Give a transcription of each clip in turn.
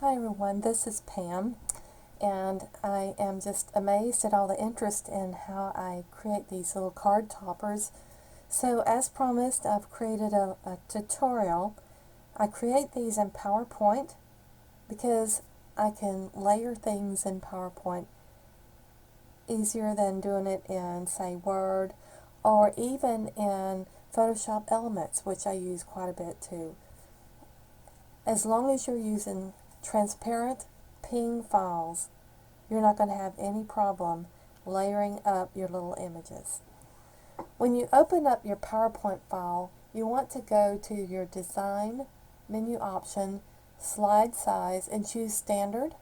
Hi everyone, this is Pam, and I am just amazed at all the interest in how I create these little card toppers. So as promised, I've created a tutorial. I create these in PowerPoint because I can layer things in PowerPoint easier than doing it in, say, Word, or even in Photoshop Elements, which I use quite a bit too. As long as you're using transparent PNG files, you're not going to have any problem layering up your little images. When you open up your PowerPoint file, you want to go to your Design menu option, Slide Size, and choose Standard.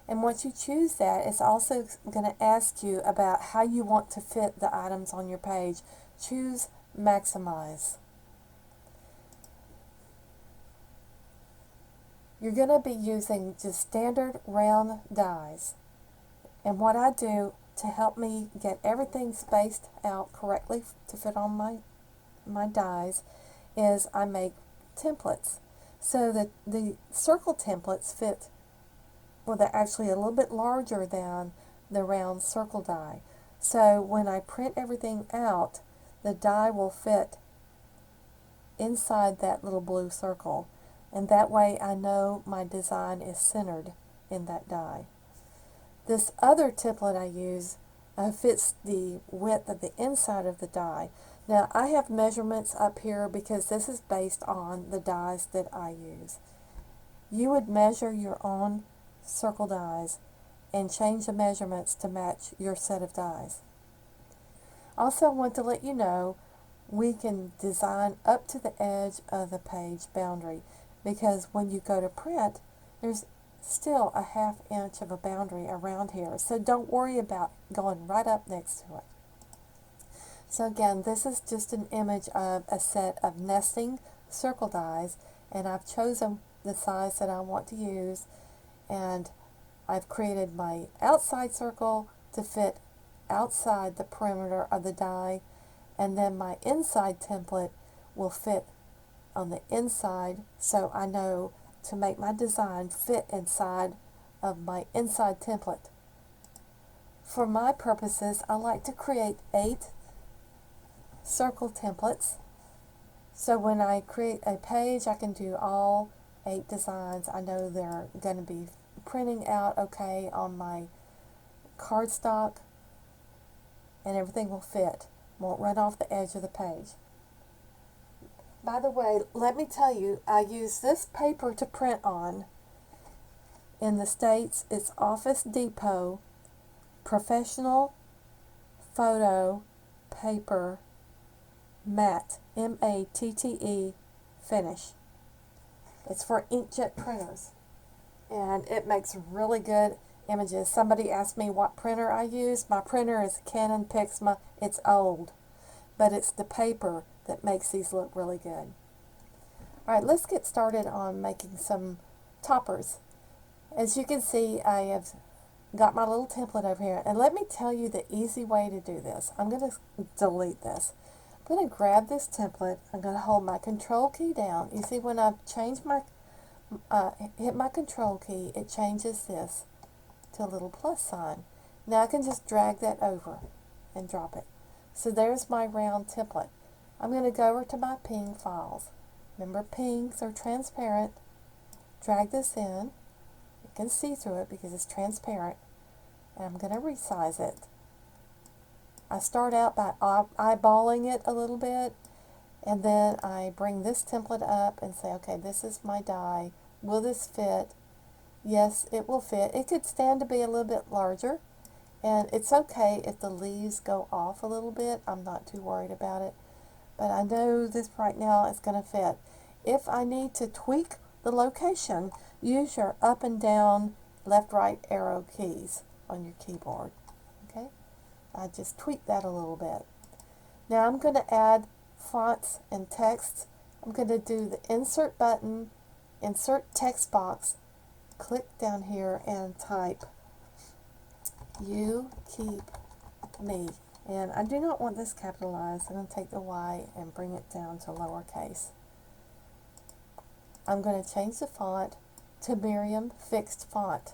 And once you choose that, it's also going to ask you about how you want to fit the items on your page. Choose Maximize. You're going to be using just standard round dies. And what I do to help me get everything spaced out correctly to fit on my dies is I make templates. So that the circle templates fit, well, they're actually a little bit larger than the round circle die. So when I print everything out, the die will fit inside that little blue circle. And that way I know my design is centered in that die. This other template I use fits the width of the inside of the die. Now I have measurements up here because this is based on the dies that I use. You would measure your own circle dies and change the measurements to match your set of dies. Also, I want to let you know we can design up to the edge of the page boundary, because when you go to print, there's still a ½ inch of a boundary around here. So don't worry about going right up next to it. So again, this is just an image of a set of nesting circle dies, and I've chosen the size that I want to use, and I've created my outside circle to fit outside the perimeter of the die, and then my inside template will fit on the inside, so I know to make my design fit inside of my inside template. For my purposes, I like to create 8 circle templates, so when I create a page, I can do all 8 designs. I know they're going to be printing out okay on my cardstock, and everything will fit, won't run off the edge of the page. By the way, let me tell you, I use this paper to print on. In the States, it's Office Depot Professional Photo Paper Matte, M-A-T-T-E, Finish. It's for inkjet printers, and it makes really good images. Somebody asked me what printer I use. My printer is Canon Pixma. It's old, but it's the paper that makes these look really good. Alright, let's get started on making some toppers. As you can see, I have got my little template over here, and let me tell you the easy way to do this. I'm going to delete this. I'm going to grab this template. I'm going to hold my control key down. You see, when I change my hit my control key, it changes this to a little plus sign. Now I can just drag that over and drop it. So there's my round template. I'm going to go over to my PNG files. Remember, PNGs are transparent. Drag this in. You can see through it because it's transparent. And I'm going to resize it. I start out by eyeballing it a little bit, and then I bring this template up and say, okay, this is my die. Will this fit? Yes, it will fit. It could stand to be a little bit larger, and it's okay if the leaves go off a little bit. I'm not too worried about it. But I know this right now is going to fit. If I need to tweak the location, use your up and down, left, right arrow keys on your keyboard. Okay? I just tweak that a little bit. Now I'm going to add fonts and text. I'm going to do the insert button, insert text box, click down here and type "You Keep Me." And I do not want this capitalized. I'm going to take the Y and bring it down to lowercase. I'm going to change the font to Miriam Fixed Font.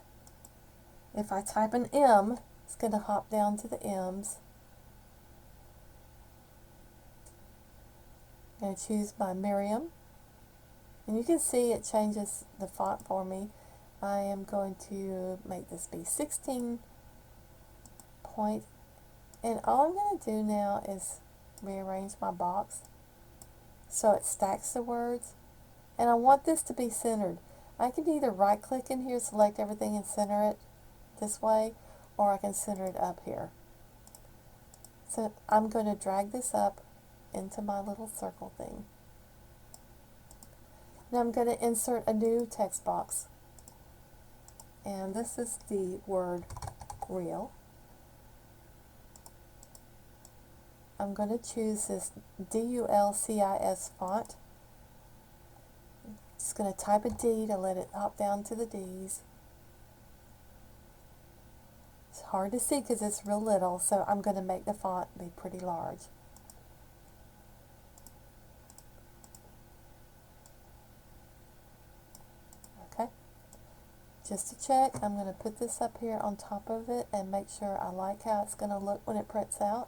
If I type an M, it's going to hop down to the M's. I'm going to choose my Miriam. And you can see it changes the font for me. I am going to make this be 16 point. And all I'm going to do now is rearrange my box so it stacks the words. And I want this to be centered. I can either right click in here, select everything and center it this way, or I can center it up here. So I'm going to drag this up into my little circle thing. Now I'm going to insert a new text box. And this is the word real. I'm going to choose this DULCIS font. Just going to type a D to let it hop down to the D's. It's hard to see because it's real little, so I'm going to make the font be pretty large. Okay. Just to check, I'm going to put this up here on top of it and make sure I like how it's going to look when it prints out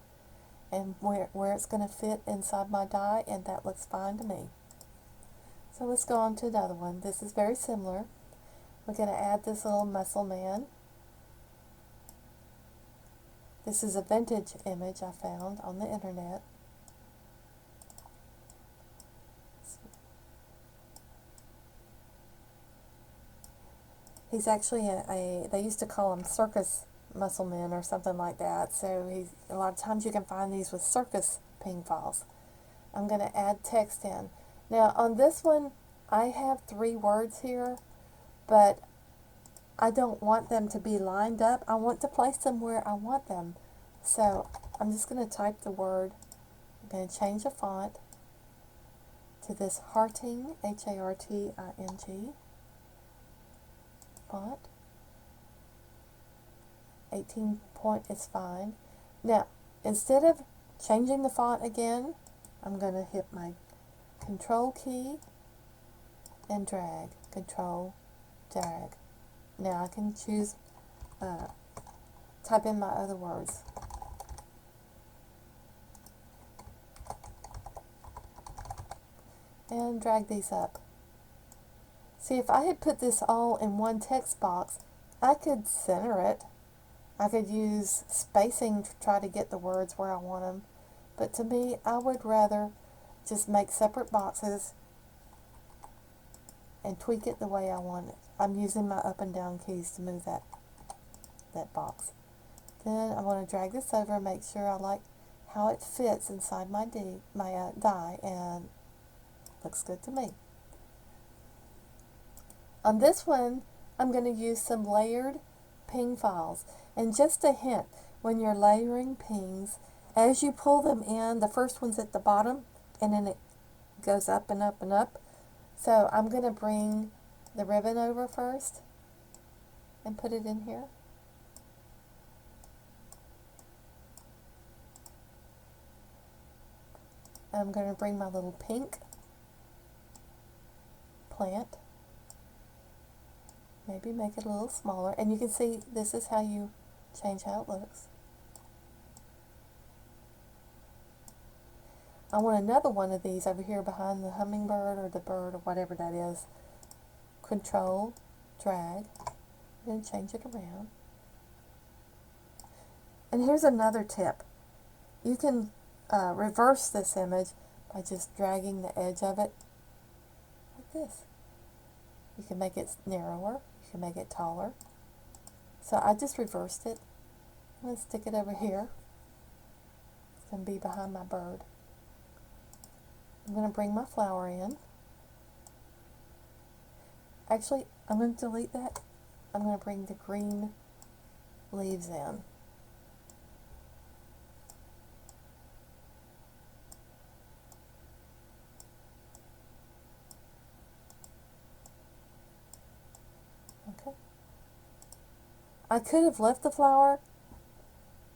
and where it's going to fit inside my die, and that looks fine to me. So let's go on to another one. This is very similar. We're going to add this little muscle man. This is a vintage image I found on the internet. He's actually they used to call him circus muscle men or something like that. So a lot of times you can find these with circus ping files. I'm going to add text in. Now on this one, I have 3 words here, but I don't want them to be lined up. I want to place them where I want them. So I'm just going to type the word. I'm going to change the font to this Harting, Harting font. 18 point is fine. Now, instead of changing the font again, I'm going to hit my Control key and drag. Control, drag. Now I can choose, type in my other words. And drag these up. See, if I had put this all in one text box, I could center it. I could use spacing to try to get the words where I want them. But to me, I would rather just make separate boxes and tweak it the way I want it. I'm using my up and down keys to move that box. Then I want to drag this over, make sure I like how it fits inside my die, and looks good to me. On this one, I'm going to use some layered ping files. And just a hint, when you're layering pings, as you pull them in, the first one's at the bottom, and then it goes up and up and up. So I'm going to bring the ribbon over first and put it in here. I'm going to bring my little pink plant. Maybe make it a little smaller. And you can see this is how you change how it looks. I want another one of these over here behind the hummingbird or the bird or whatever that is. Control, drag, and change it around. And here's another tip. You can reverse this image by just dragging the edge of it like this. You can make it narrower, you can make it taller. So I just reversed it. I'm going to stick it over here. It's going to be behind my bird. I'm going to bring my flower in. Actually, I'm going to delete that. I'm going to bring the green leaves in. Okay. I could have left the flower,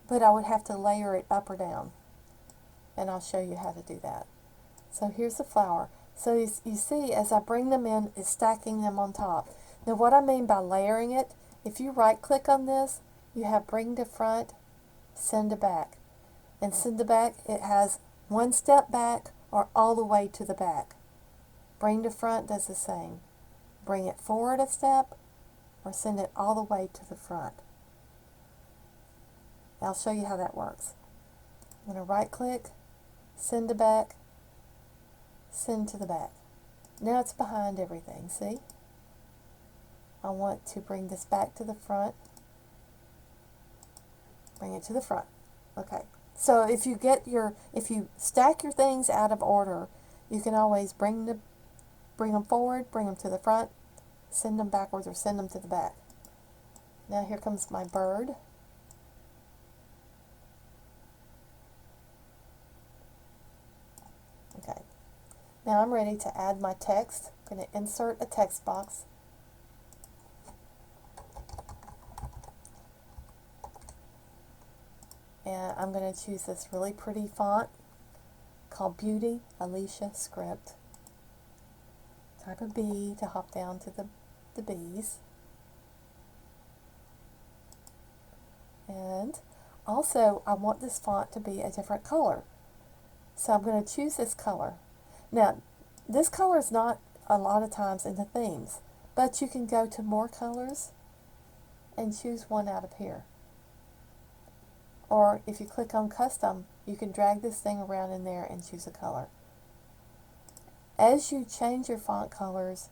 but I would have to layer it up or down. And I'll show you how to do that. So here's the flower. So you see, as I bring them in, it's stacking them on top. Now what I mean by layering it, if you right click on this, you have bring to front, send to back. And send to back, it has one step back or all the way to the back. Bring to front does the same. Bring it forward a step or send it all the way to the front. I'll show you how that works. I'm going to right click, send to back, send to the back. Now it's behind everything, see? I want to bring this back to the front. Bring it to the front. Okay. So if you stack your things out of order, you can always bring them forward, bring them to the front, send them backwards, or send them to the back. Now here comes my bird. Okay. Now I'm ready to add my text. I'm going to insert a text box. And I'm going to choose this really pretty font called Beauty Alicia Script. Type a B to hop down to the B's. And also I want this font to be a different color. So I'm going to choose this color. Now this color is not a lot of times in the themes, but you can go to more colors and choose one out of here. Or if you click on custom, you can drag this thing around in there and choose a color. As you change your font colors,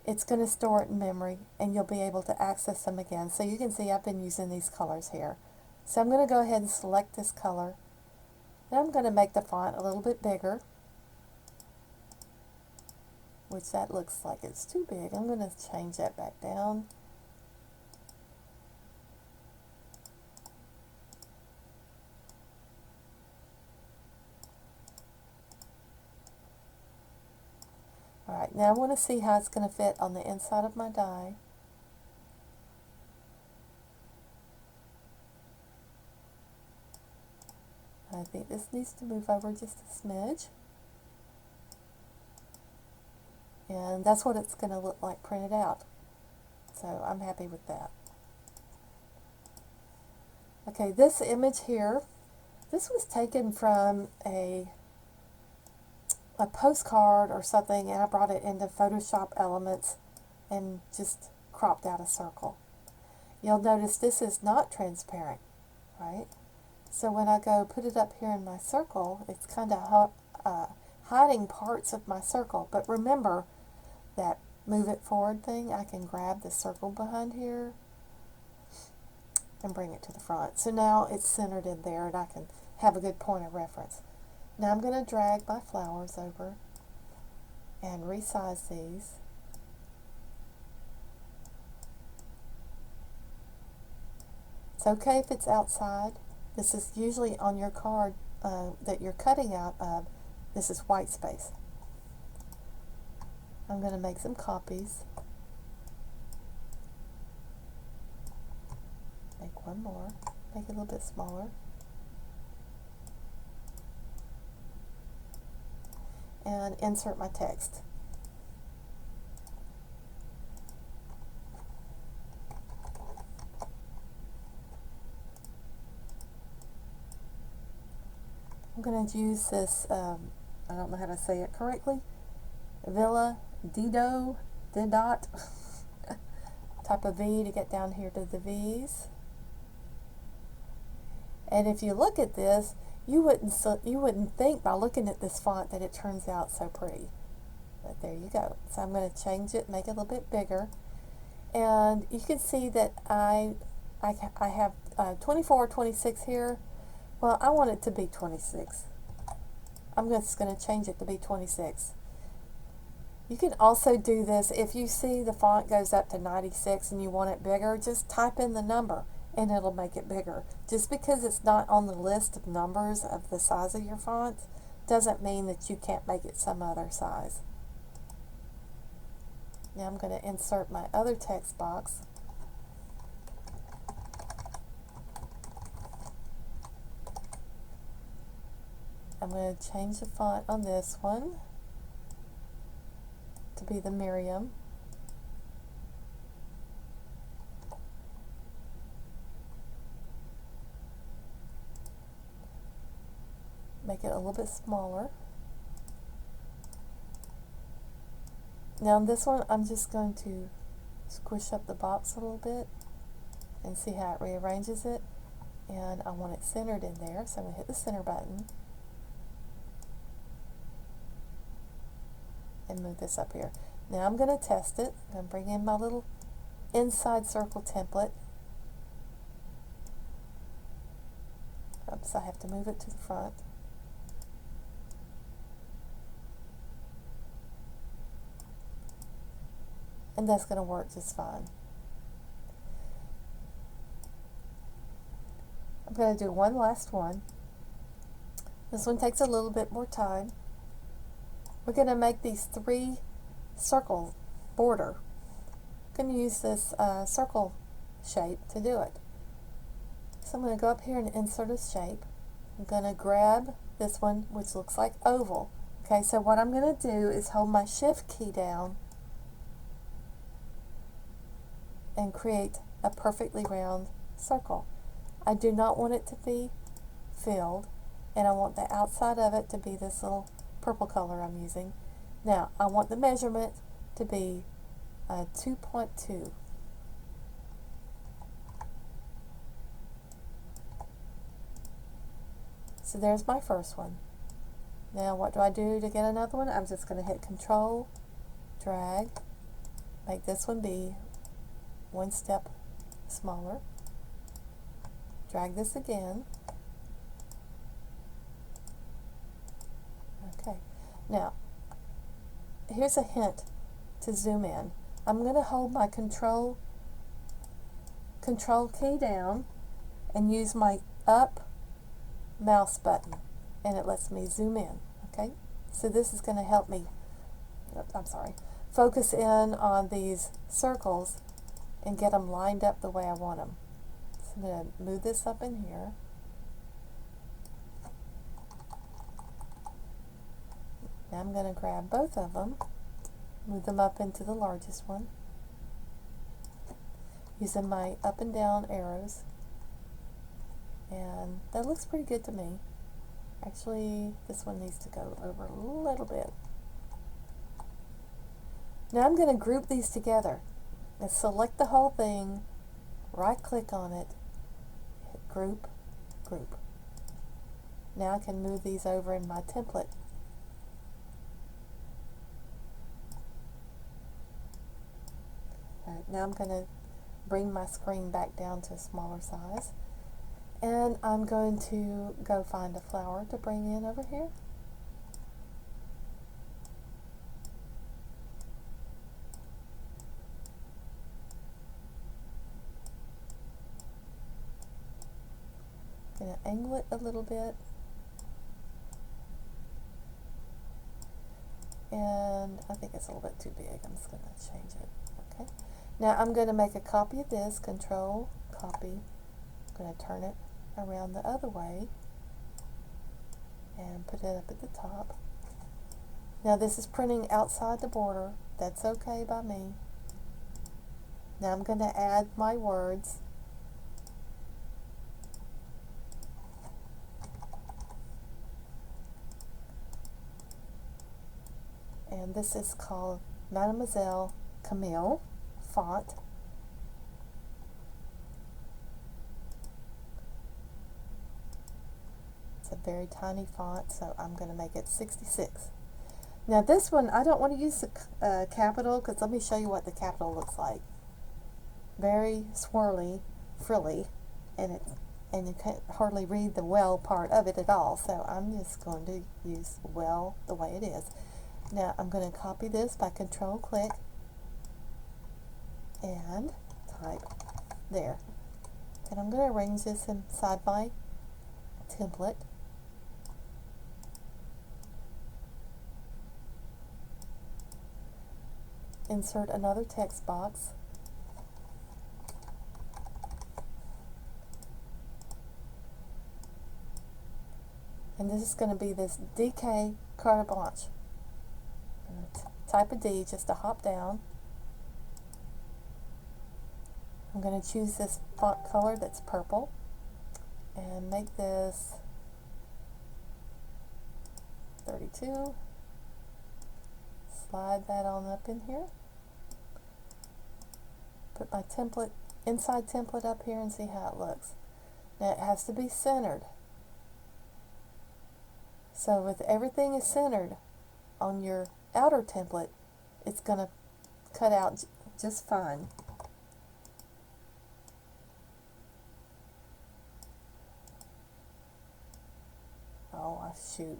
it's going to store it in memory and you'll be able to access them again. So you can see I've been using these colors here. So I'm going to go ahead and select this color. And I'm going to make the font a little bit bigger, which that looks like it's too big. I'm going to change that back down. Alright, now I want to see how it's going to fit on the inside of my die. I think this needs to move over just a smidge. And that's what it's going to look like printed out. So I'm happy with that. Okay, this image here, this was taken from a postcard or something, and I brought it into Photoshop Elements and just cropped out a circle. You'll notice this is not transparent, right? So when I go put it up here in my circle, it's kind of hiding parts of my circle. But remember that move it forward thing, I can grab the circle behind here and bring it to the front. So now it's centered in there and I can have a good point of reference. Now I'm going to drag my flowers over and resize these. It's okay if it's outside. This is usually on your card that you're cutting out of. This is white space. I'm going to make some copies. Make one more. Make it a little bit smaller. And insert my text. I'm going to use this, I don't know how to say it correctly, Villa Didot, type of V to get down here to the V's. And if you look at this, you wouldn't think by looking at this font that it turns out so pretty. But there you go. So I'm going to change it, make it a little bit bigger. And you can see that I have 24, 26 here. Well, I want it to be 26. I'm just going to change it to be 26. You can also do this if you see the font goes up to 96 and you want it bigger, just type in the number and it'll make it bigger. Just because it's not on the list of numbers of the size of your font doesn't mean that you can't make it some other size. Now I'm going to insert my other text box. I'm going to change the font on this one to be the Miriam. make it a little bit smaller. Now in this one, I'm just going to squish up the box a little bit and see how it rearranges it. And I want it centered in there, so I'm going to hit the center button and move this up here. Now I'm going to test it. I'm going to bring in my little inside circle template. Oops, I have to move it to the front. And that's going to work just fine. I'm going to do one last one. This one takes a little bit more time. We're going to make these 3 circle border. I'm going to use this circle shape to do it. So I'm going to go up here and insert a shape. I'm going to grab this one, which looks like oval. Okay, so what I'm going to do is hold my shift key down and create a perfectly round circle. I do not want it to be filled, and I want the outside of it to be this little purple color I'm using. Now, I want the measurement to be 2.2. So there's my first one. Now what do I do to get another one? I'm just going to hit Control, drag, make this one be 1 step smaller. Drag this again. Okay. Now, here's a hint to zoom in. I'm going to hold my control key down and use my up mouse button, and it lets me zoom in. Okay, so this is going to help me, focus in on these circles and get them lined up the way I want them. So I'm going to move this up in here. Now I'm going to grab both of them, move them up into the largest one, using my up and down arrows, and that looks pretty good to me. Actually, this one needs to go over a little bit. Now I'm going to group these together. And select the whole thing, right click on it, hit group, group. Now I can move these over in my template. Alright, now I'm going to bring my screen back down to a smaller size. And I'm going to go find a flower to bring in over here. Going to angle it a little bit. And I think it's a little bit too big. I'm just going to change it. Okay. Now I'm going to make a copy of this, Control, copy. I'm going to turn it around the other way and put it up at the top. Now this is printing outside the border. That's okay by me. Now I'm going to add my words. And this is called Mademoiselle Camille font. It's a very tiny font, so I'm going to make it 66. Now this one, I don't want to use the capital, because let me show you what the capital looks like. Very swirly, frilly, and you can't hardly read the well part of it at all, so I'm just going to use well the way it is. Now I'm going to copy this by Control click and type there. And I'm going to arrange this inside my template. Insert another text box. And this is going to be this DK carte blanche. I'm going to type a D just to hop down. I'm going to choose this font color that's purple and make this to slide that on up in here. Put my template, inside template up here and see how it looks. Now it has to be centered. So if everything is centered on your outer template, it's going to cut out just fine. Oh, shoot.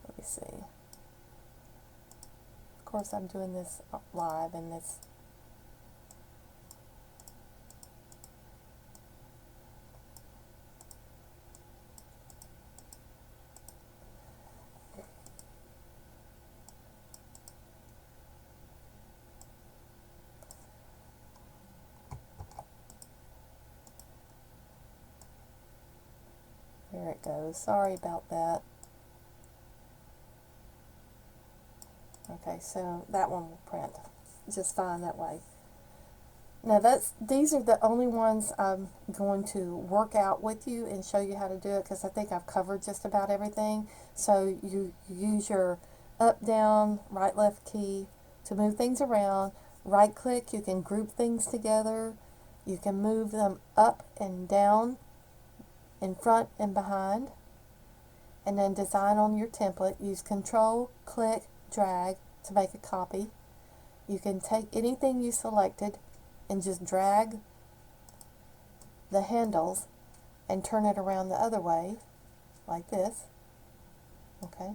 Let me see. Of course, I'm doing this live and this. There it goes. Sorry about that. Okay, so that one will print just fine that way. Now these are the only ones I'm going to work out with you and show you how to do it, because I think I've covered just about everything. So you use your up, down, right, left key to move things around. Right click, you can group things together. You can move them up and down, in front and behind. And then design on your template. Use Control, click, drag to make a copy. You can take anything you selected and just drag the handles and turn it around the other way, like this. Okay?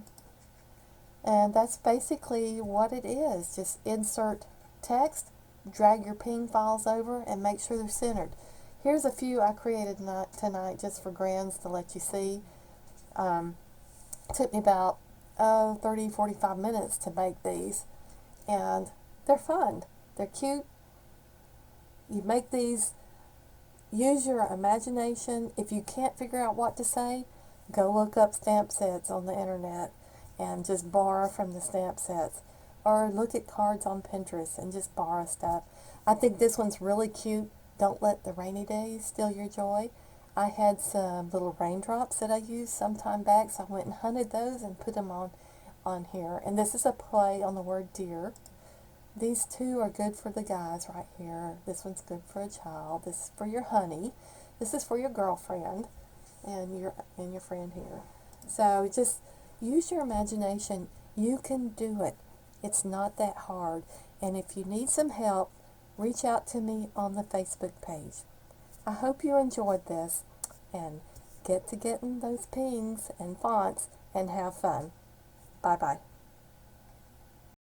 And that's basically what it is. Just insert text, drag your ping files over, and make sure they're centered. Here's a few I created tonight just for grins to let you see. Took me about 30-45 minutes to make these, and they're fun. They're cute. You make these, use your imagination. If you can't figure out what to say, go look up stamp sets on the internet and just borrow from the stamp sets, or look at cards on Pinterest and just borrow stuff. I think this one's really cute. Don't let the rainy days steal your joy. I had some little raindrops that I used some time back, so I went and hunted those and put them on here. And this is a play on the word deer. These two are good for the guys right here. This one's good for a child. This is for your honey. This is for your girlfriend and your friend here. So just use your imagination. You can do it. It's not that hard. And if you need some help, reach out to me on the Facebook page. I hope you enjoyed this, and get to getting those pings and fonts and have fun. Bye-bye.